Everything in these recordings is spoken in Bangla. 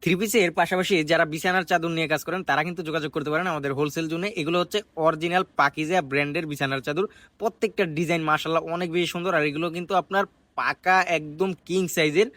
থ্রি পিসের পাশাপাশি যারা বিছানার চাদর নিয়ে কাজ করেন তারা কিন্তু যোগাযোগ করতে পারেন আমাদের হোলসেল জোনে। এগুলো হচ্ছে অরিজিনাল পাকিজা ব্র্যান্ডের বিছানার চাদর। প্রত্যেকটা ডিজাইন মাশাআল্লাহ অনেক বেশি সুন্দর, আর এগুলো কিন্তু আপনার পাকা একদম কিং সাইজের।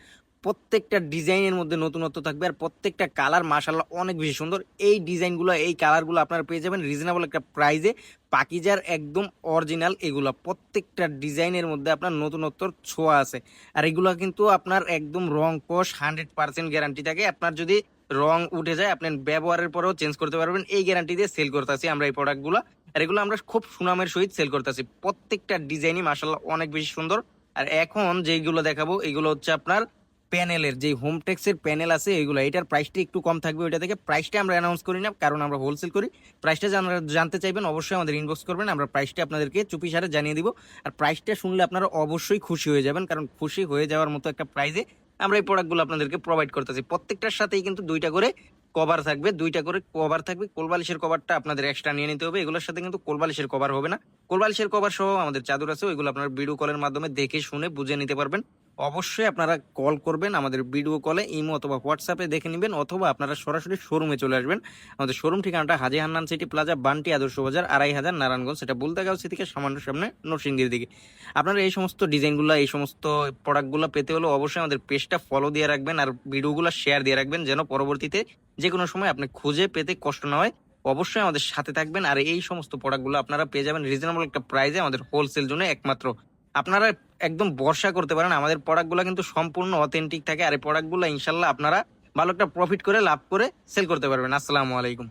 প্রত্যেকটা ডিজাইনের মধ্যে নতুনত্ব থাকবে, আর প্রত্যেকটা কালার মাশাআল্লাহ অনেক বেশি সুন্দর। এই ডিজাইনগুলো এই কালারগুলো আপনারা পেয়ে যাবেন রিজনেবল একটা প্রাইজে। পাকিজার একদম অরিজিনাল এগুলো, প্রত্যেকটা ডিজাইনের মধ্যে আপনার নতুনত্বর ছোঁয়া আছে। আর এগুলো কিন্তু আপনার একদম রং কস 100% গ্যারান্টি থাকে। আপনার যদি রং উঠে যায় আপনি ব্যবহারের পরেও চেঞ্জ করতে পারবেন, এই গ্যারান্টি দিয়ে সেল করতেছি আমরা এই প্রোডাক্টগুলো। আর এগুলো আমরা খুব সুনামের সহিত সেল করতেছি। প্রত্যেকটা ডিজাইনই মাশাআল্লাহ অনেক বেশি সুন্দর। আর এখন যেইগুলো দেখাবো এগুলো হচ্ছে আপনার প্যানেলের যে হোমটেক্সের প্যানেল আছে এগুলো, এটার প্রাইসটা একটু কম থাকবে ওইটা থেকে। প্রাইসটা আমরা অ্যানাউন্স করি না, কারণ আমরা হোলসেল করি। প্রাইসটা জানতে চাইবেন অবশ্যই আমাদের ইনবক্স করবেন, আমরা প্রাইসটা আপনাদেরকে চুপিসারে জানিয়ে দিব। আর প্রাইসটা শুনলে আপনারা অবশ্যই খুশি হয়ে যাবেন, কারণ খুশি হয়ে যাওয়ার মতো একটা প্রাইসে আমরা এই প্রোডাক্টগুলো আপনাদেরকে প্রোভাইড করতেছি। প্রত্যেকটার সাথেই কিন্তু দুইটা করে কভার থাকবে। কোলবালিশের কভারটা আপনাদের এক্সট্রা নিয়ে নিতে হবে, এগুলোর সাথে কিন্তু কোলবালিশের কভার হবে না। কোলবালিশের কভার সহ আমাদের চাদর আছে, ওইগুলো আপনারা ভিডিও কলের মাধ্যমে দেখে শুনে বুঝে নিতে পারবেন। অবশ্যই আপনারা কল করবেন আমাদের ভিডিও কলে, ইমো অথবা হোয়াটসঅ্যাপে দেখে নেবেন, অথবা আপনারা সরাসরি শোরুমে চলে আসবেন। আমাদের শোরুম ঠিকানাটা হাজী হান্নান সিটি প্লাজা, বান্টি আদর্শ বাজার, 2500 নারায়ণগঞ্জ, সেটা বুলতাগাঁও থেকে সামান্য সামনে নরসিংদীর দিকে। আপনারা এই সমস্ত ডিজাইনগুলো এই সমস্ত প্রোডাক্টগুলো পেতে হলে অবশ্যই আমাদের পেজটা ফলো দিয়ে রাখবেন, আর ভিডিওগুলো শেয়ার দিয়ে রাখবেন, যেন পরবর্তীতে যে কোনো সময় আপনি খুঁজে পেতে কষ্ট না হয়। অবশ্যই আমাদের সাথে থাকবেন। আর এই সমস্ত প্রোডাক্টগুলো আপনারা পেয়ে যাবেন রিজনেবল একটা প্রাইসে আমাদের হোলসেল জন্য একমাত্র। আপনারা একদম ভরসা করতে পারেন, আমাদের প্রোডাক্টগুলো কিন্তু সম্পূর্ণ অথেন্টিক থাকে। আর এই প্রোডাক্টগুলো ইনশাল্লাহ আপনারা ভালো একটা প্রফিট করে লাভ করে সেল করতে পারবেন। আসসালামু আলাইকুম।